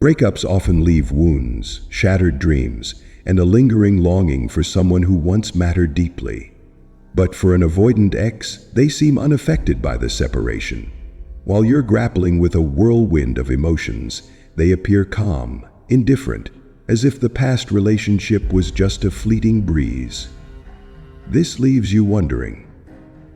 Breakups often leave wounds, shattered dreams, and a lingering longing for someone who once mattered deeply. But for an avoidant ex, they seem unaffected by the separation. While you're grappling with a whirlwind of emotions, they appear calm, indifferent, as if the past relationship was just a fleeting breeze. This leaves you wondering,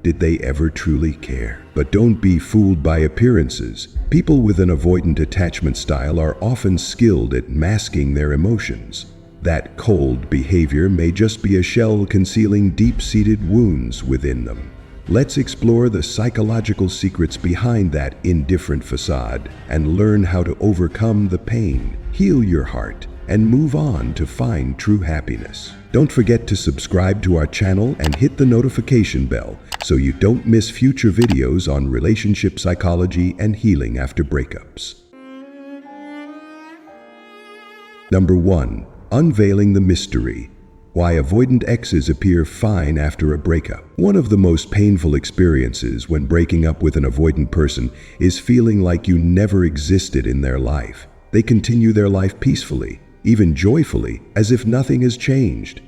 did they ever truly care? But don't be fooled by appearances. People with an avoidant attachment style are often skilled at masking their emotions. That cold behavior may just be a shell concealing deep-seated wounds within them. Let's explore the psychological secrets behind that indifferent facade and learn how to overcome the pain, heal your heart, and move on to find true happiness. Don't forget to subscribe to our channel and hit the notification bell so you don't miss future videos on relationship psychology and healing after breakups. Number 1. Unveiling the Mystery. Why avoidant exes appear fine after a breakup. One of the most painful experiences when breaking up with an avoidant person is feeling like you never existed in their life. They continue their life peacefully, even joyfully, as if nothing has changed.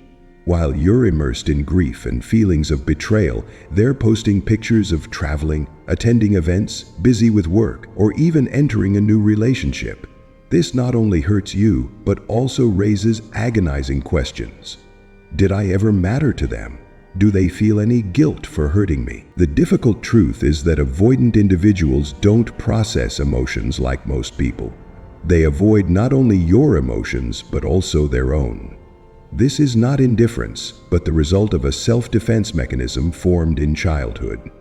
While you're immersed in grief and feelings of betrayal, they're posting pictures of traveling, attending events, busy with work, or even entering a new relationship. This not only hurts you, but also raises agonizing questions. Did I ever matter to them? Do they feel any guilt for hurting me? The difficult truth is that avoidant individuals don't process emotions like most people. They avoid not only your emotions, but also their own. This is not indifference, but the result of a self-defense mechanism formed in childhood.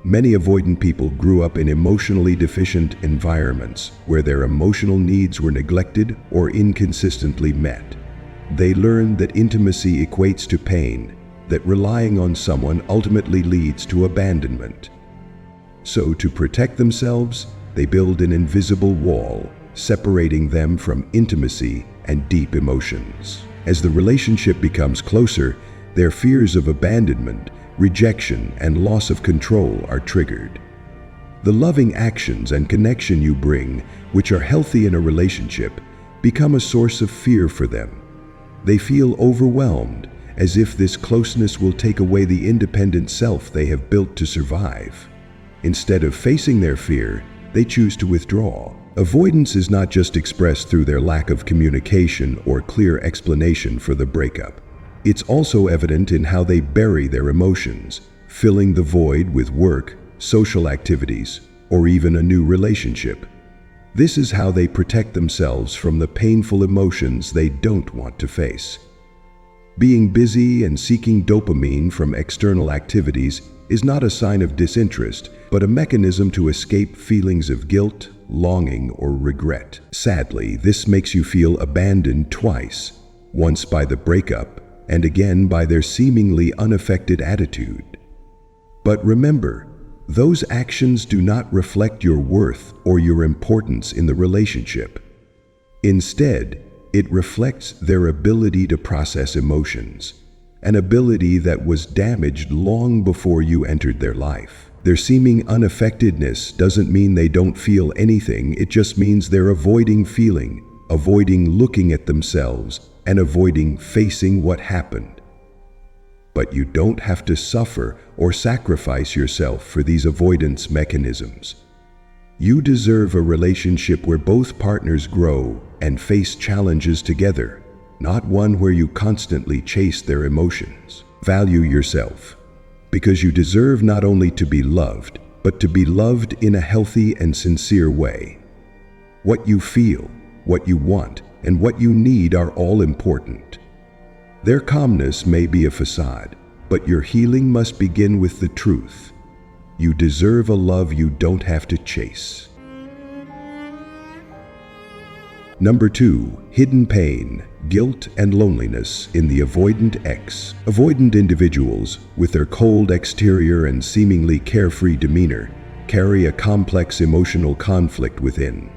Many avoidant people grew up in emotionally deficient environments where their emotional needs were neglected or inconsistently met. They learned that intimacy equates to pain, that relying on someone ultimately leads to abandonment. So to protect themselves, they build an invisible wall, separating them from intimacy and deep emotions. As the relationship becomes closer, their fears of abandonment, rejection, and loss of control are triggered. The loving actions and connection you bring, which are healthy in a relationship, become a source of fear for them. They feel overwhelmed, as if this closeness will take away the independent self they have built to survive. Instead of facing their fear, they choose to withdraw. Avoidance is not just expressed through their lack of communication or clear explanation for the breakup. It's also evident in how they bury their emotions, filling the void with work, social activities, or even a new relationship. This is how they protect themselves from the painful emotions they don't want to face. Being busy and seeking dopamine from external activities is not a sign of disinterest, but a mechanism to escape feelings of guilt, longing, or regret. Sadly, this makes you feel abandoned twice, once by the breakup and again by their seemingly unaffected attitude. But remember, those actions do not reflect your worth or your importance in the relationship. Instead, it reflects their ability to process emotions, an ability that was damaged long before you entered their life. Their seeming unaffectedness doesn't mean they don't feel anything, it just means they're avoiding feeling, avoiding looking at themselves, and avoiding facing what happened. But you don't have to suffer or sacrifice yourself for these avoidance mechanisms. You deserve a relationship where both partners grow and face challenges together, not one where you constantly chase their emotions. Value yourself, because you deserve not only to be loved, but to be loved in a healthy and sincere way. What you feel, what you want, and what you need are all important. Their calmness may be a facade, but your healing must begin with the truth. You deserve a love you don't have to chase. Number 2, hidden pain, guilt, and loneliness in the avoidant ex. Avoidant individuals, with their cold exterior and seemingly carefree demeanor, carry a complex emotional conflict within.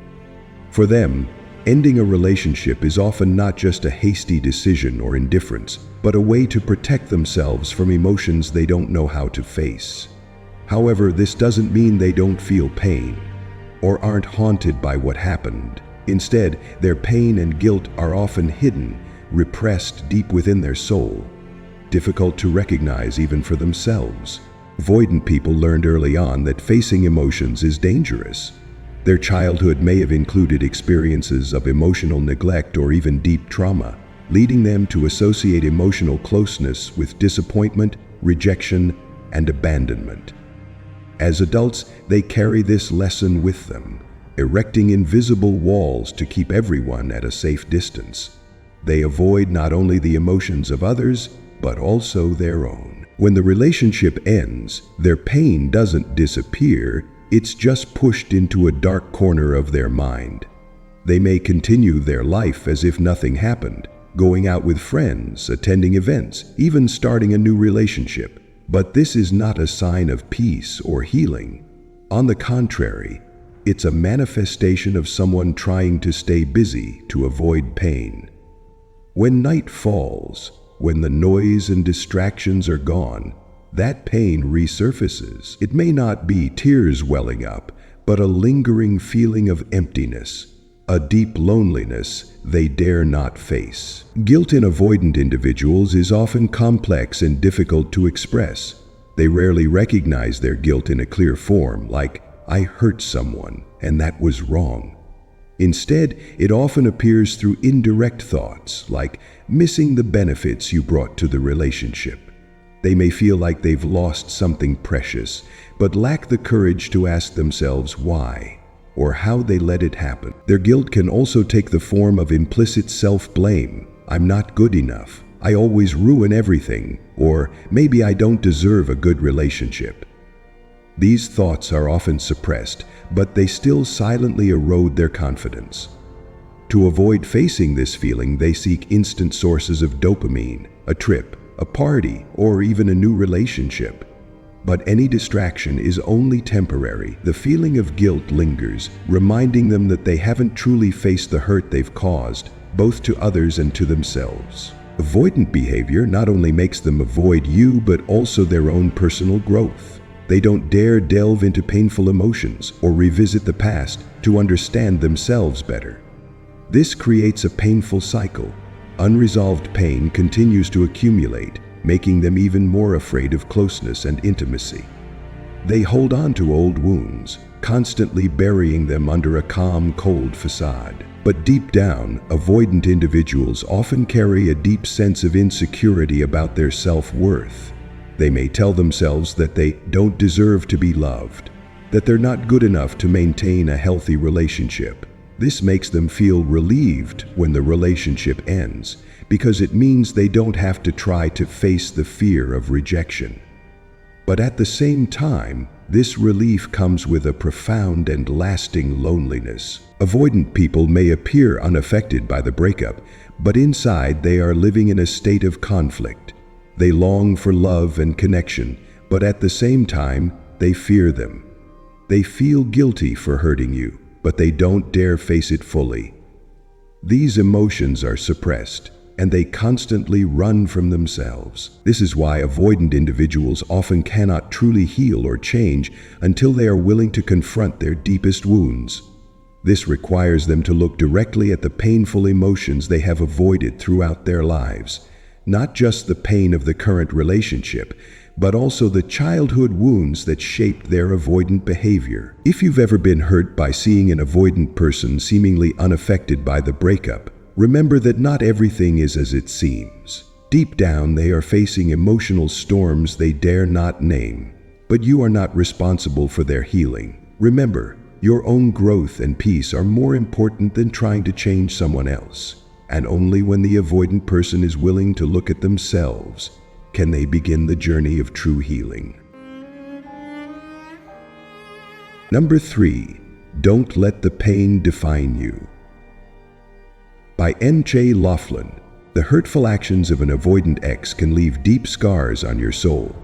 For them, ending a relationship is often not just a hasty decision or indifference, but a way to protect themselves from emotions they don't know how to face. However, this doesn't mean they don't feel pain or aren't haunted by what happened. Instead, their pain and guilt are often hidden, repressed deep within their soul, difficult to recognize even for themselves. Avoidant people learned early on that facing emotions is dangerous. Their childhood may have included experiences of emotional neglect or even deep trauma, leading them to associate emotional closeness with disappointment, rejection, and abandonment. As adults, they carry this lesson with them, erecting invisible walls to keep everyone at a safe distance. They avoid not only the emotions of others, but also their own. When the relationship ends, their pain doesn't disappear, it's just pushed into a dark corner of their mind. They may continue their life as if nothing happened, going out with friends, attending events, even starting a new relationship. But this is not a sign of peace or healing. On the contrary, it's a manifestation of someone trying to stay busy to avoid pain. When night falls, when the noise and distractions are gone, that pain resurfaces. It may not be tears welling up, but a lingering feeling of emptiness, a deep loneliness they dare not face. Guilt in avoidant individuals is often complex and difficult to express. They rarely recognize their guilt in a clear form, like, "I hurt someone, and that was wrong." Instead, it often appears through indirect thoughts, like missing the benefits you brought to the relationship. They may feel like they've lost something precious, but lack the courage to ask themselves why, or how they let it happen. Their guilt can also take the form of implicit self-blame. "I'm not good enough. I always ruin everything," or "maybe I don't deserve a good relationship." These thoughts are often suppressed, but they still silently erode their confidence. To avoid facing this feeling, they seek instant sources of dopamine, a trip, a party, or even a new relationship. But any distraction is only temporary. The feeling of guilt lingers, reminding them that they haven't truly faced the hurt they've caused, both to others and to themselves. Avoidant behavior not only makes them avoid you, but also their own personal growth. They don't dare delve into painful emotions or revisit the past to understand themselves better. This creates a painful cycle. Unresolved pain continues to accumulate, making them even more afraid of closeness and intimacy. They hold on to old wounds, constantly burying them under a calm, cold facade. But deep down, avoidant individuals often carry a deep sense of insecurity about their self-worth. They may tell themselves that they don't deserve to be loved, that they're not good enough to maintain a healthy relationship. This makes them feel relieved when the relationship ends, because it means they don't have to try to face the fear of rejection. But at the same time, this relief comes with a profound and lasting loneliness. Avoidant people may appear unaffected by the breakup, but inside they are living in a state of conflict. They long for love and connection, but at the same time, they fear them. They feel guilty for hurting you, but they don't dare face it fully. These emotions are suppressed, and they constantly run from themselves. This is why avoidant individuals often cannot truly heal or change until they are willing to confront their deepest wounds. This requires them to look directly at the painful emotions they have avoided throughout their lives, not just the pain of the current relationship, but also the childhood wounds that shaped their avoidant behavior. If you've ever been hurt by seeing an avoidant person seemingly unaffected by the breakup, remember that not everything is as it seems. Deep down, they are facing emotional storms they dare not name, but you are not responsible for their healing. Remember, your own growth and peace are more important than trying to change someone else. And only when the avoidant person is willing to look at themselves can they begin the journey of true healing. Number 3, don't let the pain define you. By N.J. Laughlin, the hurtful actions of an avoidant ex can leave deep scars on your soul.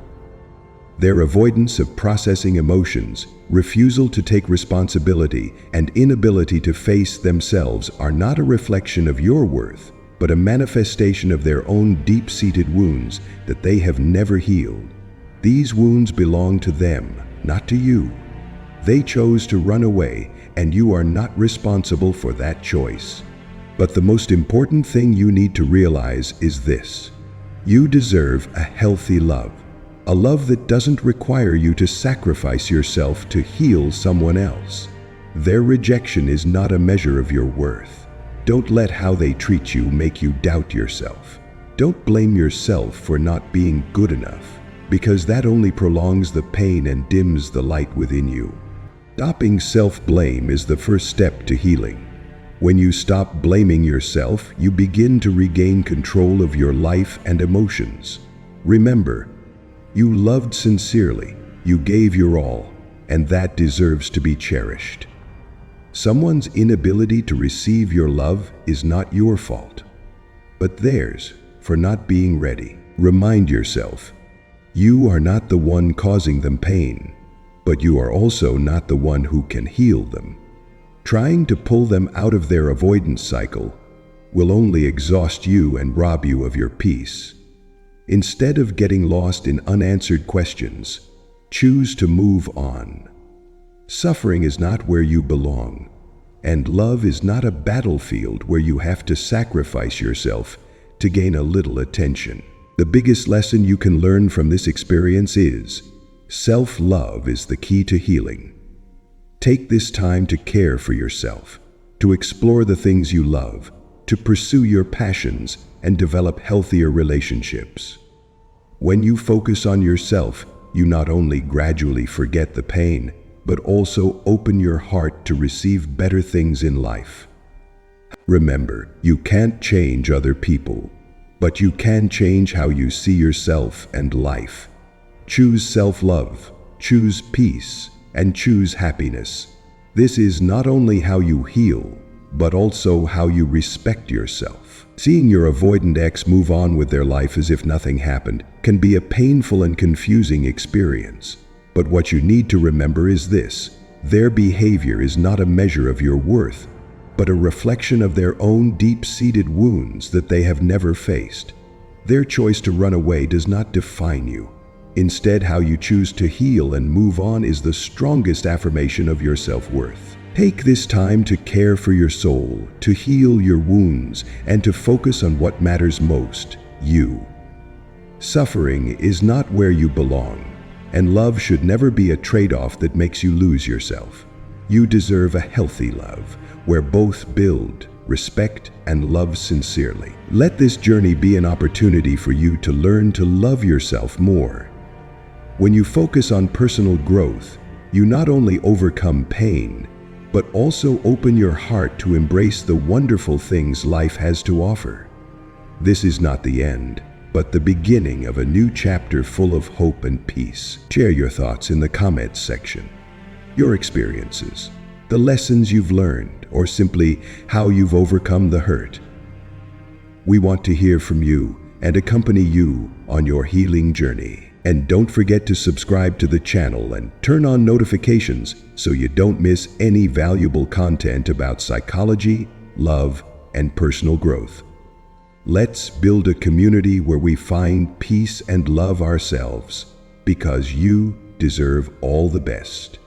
Their avoidance of processing emotions, refusal to take responsibility, and inability to face themselves are not a reflection of your worth, but a manifestation of their own deep-seated wounds that they have never healed. These wounds belong to them, not to you. They chose to run away, and you are not responsible for that choice. But the most important thing you need to realize is this: you deserve a healthy love, a love that doesn't require you to sacrifice yourself to heal someone else. Their rejection is not a measure of your worth. Don't let how they treat you make you doubt yourself. Don't blame yourself for not being good enough, because that only prolongs the pain and dims the light within you. Stopping self-blame is the first step to healing. When you stop blaming yourself, you begin to regain control of your life and emotions. Remember, you loved sincerely, you gave your all, and that deserves to be cherished. Someone's inability to receive your love is not your fault, but theirs for not being ready. Remind yourself, you are not the one causing them pain, but you are also not the one who can heal them. Trying to pull them out of their avoidance cycle will only exhaust you and rob you of your peace. Instead of getting lost in unanswered questions, choose to move on. Suffering is not where you belong, and love is not a battlefield where you have to sacrifice yourself to gain a little attention. The biggest lesson you can learn from this experience is, self-love is the key to healing. Take this time to care for yourself, to explore the things you love, to pursue your passions, and develop healthier relationships. When you focus on yourself, you not only gradually forget the pain, but also open your heart to receive better things in life. Remember, you can't change other people, but you can change how you see yourself and life. Choose self-love, choose peace, and choose happiness. This is not only how you heal, but also how you respect yourself. Seeing your avoidant ex move on with their life as if nothing happened can be a painful and confusing experience. But what you need to remember is this: their behavior is not a measure of your worth, but a reflection of their own deep-seated wounds that they have never faced. Their choice to run away does not define you. Instead, how you choose to heal and move on is the strongest affirmation of your self-worth. Take this time to care for your soul, to heal your wounds, and to focus on what matters most: you. Suffering is not where you belong, and love should never be a trade-off that makes you lose yourself. You deserve a healthy love, where both build, respect, and love sincerely. Let this journey be an opportunity for you to learn to love yourself more. When you focus on personal growth, you not only overcome pain, but also open your heart to embrace the wonderful things life has to offer. This is not the end, but the beginning of a new chapter full of hope and peace. Share your thoughts in the comments section. Your experiences, the lessons you've learned, or simply how you've overcome the hurt. We want to hear from you and accompany you on your healing journey. And don't forget to subscribe to the channel and turn on notifications so you don't miss any valuable content about psychology, love, and personal growth. Let's build a community where we find peace and love ourselves, because you deserve all the best.